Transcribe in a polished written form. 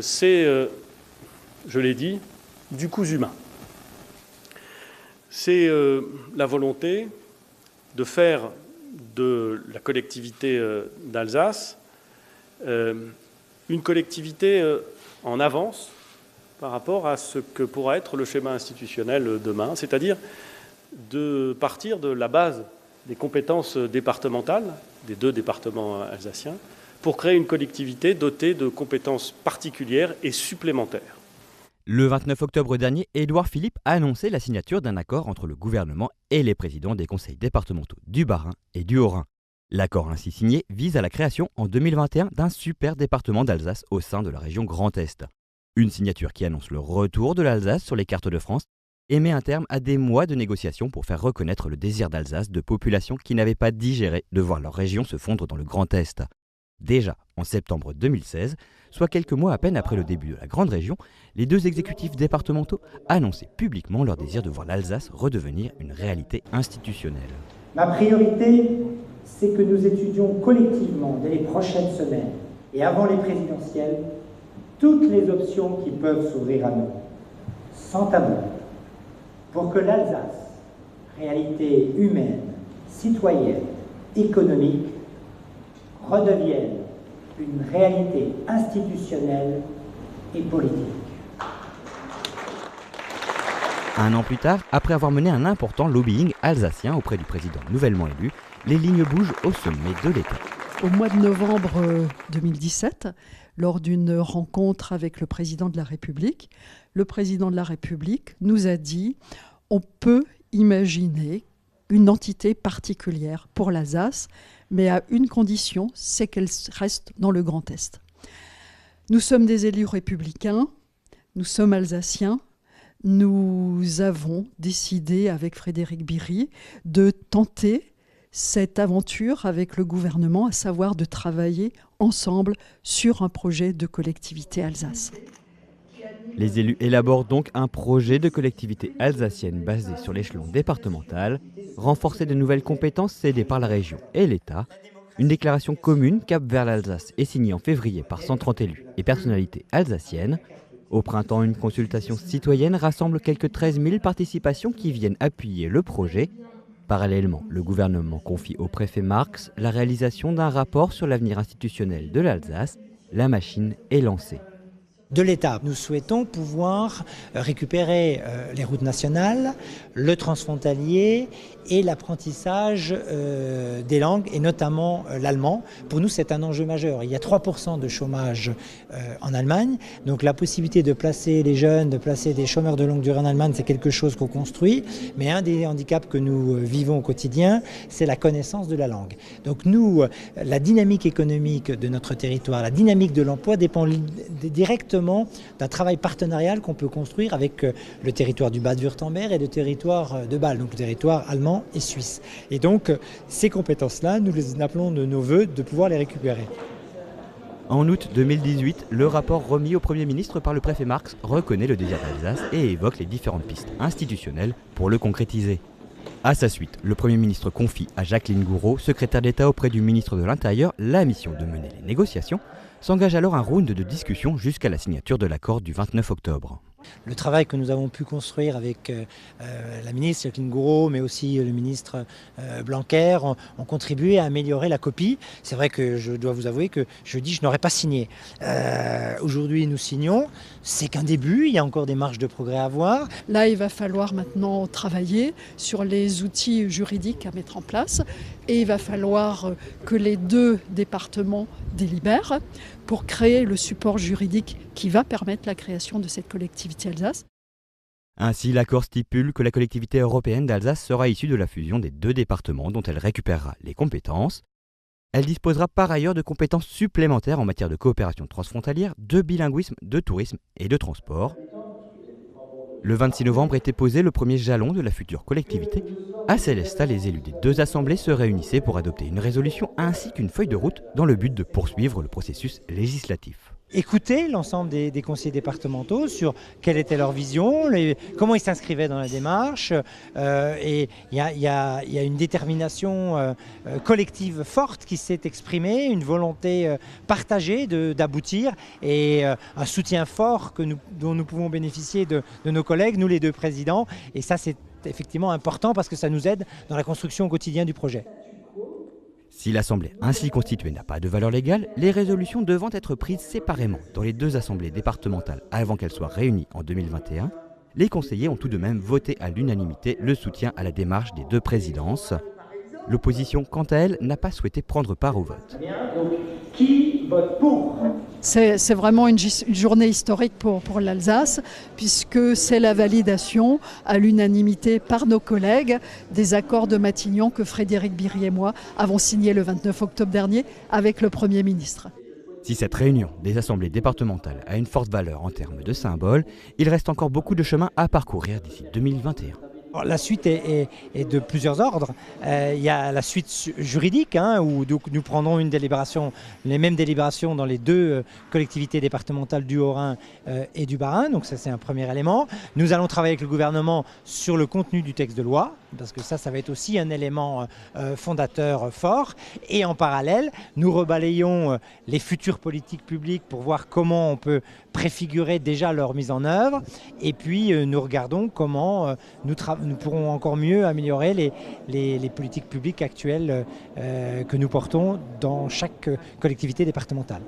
C'est, je l'ai dit, du cousu humain. C'est la volonté de faire de la collectivité d'Alsace une collectivité en avance par rapport à ce que pourra être le schéma institutionnel demain, c'est-à-dire de partir de la base des compétences départementales des deux départements alsaciens pour créer une collectivité dotée de compétences particulières et supplémentaires. Le 29 octobre dernier, Édouard Philippe a annoncé la signature d'un accord entre le gouvernement et les présidents des conseils départementaux du Bas-Rhin et du Haut-Rhin. L'accord ainsi signé vise à la création en 2021 d'un super département d'Alsace au sein de la région Grand Est. Une signature qui annonce le retour de l'Alsace sur les cartes de France et met un terme à des mois de négociations pour faire reconnaître le désir d'Alsace de populations qui n'avaient pas digéré de voir leur région se fondre dans le Grand Est. Déjà en septembre 2016, soit quelques mois à peine après le début de la Grande Région, les deux exécutifs départementaux annonçaient publiquement leur désir de voir l'Alsace redevenir une réalité institutionnelle. Ma priorité, c'est que nous étudions collectivement dès les prochaines semaines et avant les présidentielles toutes les options qui peuvent s'ouvrir à nous, sans tabou, pour que l'Alsace, réalité humaine, citoyenne, économique, redevienne une réalité institutionnelle et politique. Un an plus tard, après avoir mené un important lobbying alsacien auprès du président nouvellement élu, les lignes bougent au sommet de l'État. Au mois de novembre 2017, lors d'une rencontre avec le président de la République, le président de la République nous a dit « on peut imaginer une entité particulière pour l'Alsace, mais à une condition, c'est qu'elle reste dans le Grand Est. » Nous sommes des élus républicains, nous sommes alsaciens, nous avons décidé avec Frédéric Biry de tenter cette aventure avec le gouvernement, à savoir de travailler ensemble sur un projet de collectivité Alsace. Les élus élaborent donc un projet de collectivité alsacienne basé sur l'échelon départemental, renforcer de nouvelles compétences cédées par la région et l'État. Une déclaration commune Cap vers l'Alsace est signée en février par 130 élus et personnalités alsaciennes. Au printemps, une consultation citoyenne rassemble quelques 13 000 participations qui viennent appuyer le projet. Parallèlement, le gouvernement confie au préfet Marx la réalisation d'un rapport sur l'avenir institutionnel de l'Alsace. La machine est lancée. De l'État, nous souhaitons pouvoir récupérer les routes nationales, le transfrontalier et l'apprentissage des langues, et notamment l'allemand. Pour nous, c'est un enjeu majeur. Il y a 3% de chômage en Allemagne, donc la possibilité de placer les jeunes, de placer des chômeurs de longue durée en Allemagne, c'est quelque chose qu'on construit, mais un des handicaps que nous vivons au quotidien, c'est la connaissance de la langue. Donc nous, la dynamique économique de notre territoire, la dynamique de l'emploi dépend directement d'un travail partenarial qu'on peut construire avec le territoire du Bade-Wurtemberg et le territoire de Bâle, donc le territoire allemand et suisse. Et donc ces compétences-là, nous les appelons de nos voeux de pouvoir les récupérer. En août 2018, le rapport remis au Premier ministre par le préfet Marx reconnaît le désir d'Alsace et évoque les différentes pistes institutionnelles pour le concrétiser. À sa suite, le Premier ministre confie à Jacqueline Gouraud, secrétaire d'État auprès du ministre de l'Intérieur, la mission de mener les négociations. S'engage alors un round de discussion jusqu'à la signature de l'accord du 29 octobre. Le travail que nous avons pu construire avec la ministre Jacqueline Gouraud, mais aussi le ministre Blanquer, ont contribué à améliorer la copie. C'est vrai que je dois vous avouer que je n'aurais pas signé. Aujourd'hui, nous signons. C'est qu'un début, il y a encore des marges de progrès à avoir. Là, il va falloir maintenant travailler sur les outils juridiques à mettre en place et il va falloir que les deux départements délibèrent pour créer le support juridique qui va permettre la création de cette collectivité Alsace. Ainsi, l'accord stipule que la collectivité européenne d'Alsace sera issue de la fusion des deux départements dont elle récupérera les compétences. Elle disposera par ailleurs de compétences supplémentaires en matière de coopération transfrontalière, de bilinguisme, de tourisme et de transport. Le 26 novembre était posé le premier jalon de la future collectivité. À Célestat, les élus des deux assemblées se réunissaient pour adopter une résolution ainsi qu'une feuille de route dans le but de poursuivre le processus législatif. écouté l'ensemble des conseillers départementaux sur quelle était leur vision, comment ils s'inscrivaient dans la démarche. Et il y a une détermination collective forte qui s'est exprimée, une volonté partagée d'aboutir et un soutien fort dont nous pouvons bénéficier de nos collègues, nous les deux présidents. Et ça, c'est effectivement important parce que ça nous aide dans la construction au quotidien du projet. Si l'Assemblée ainsi constituée n'a pas de valeur légale, les résolutions devant être prises séparément dans les deux assemblées départementales avant qu'elles soient réunies en 2021, les conseillers ont tout de même voté à l'unanimité le soutien à la démarche des deux présidences. L'opposition, quant à elle, n'a pas souhaité prendre part au vote. Donc, qui vote pour ? C'est vraiment une journée historique pour l'Alsace, puisque c'est la validation à l'unanimité par nos collègues des accords de Matignon que Frédéric Biry et moi avons signés le 29 octobre dernier avec le Premier ministre. Si cette réunion des assemblées départementales a une forte valeur en termes de symbole, il reste encore beaucoup de chemin à parcourir d'ici 2021. Alors, la suite est de plusieurs ordres. Il y a la suite juridique, où donc, nous prendrons les mêmes délibérations dans les deux collectivités départementales du Haut-Rhin et du Bas-Rhin. Donc ça, c'est un premier élément. Nous allons travailler avec le gouvernement sur le contenu du texte de loi, parce que ça va être aussi un élément fondateur fort. Et en parallèle, nous rebalayons les futures politiques publiques pour voir comment on peut préfigurer déjà leur mise en œuvre. Et puis, nous regardons comment nous pourrons encore mieux améliorer les politiques publiques actuelles que nous portons dans chaque collectivité départementale.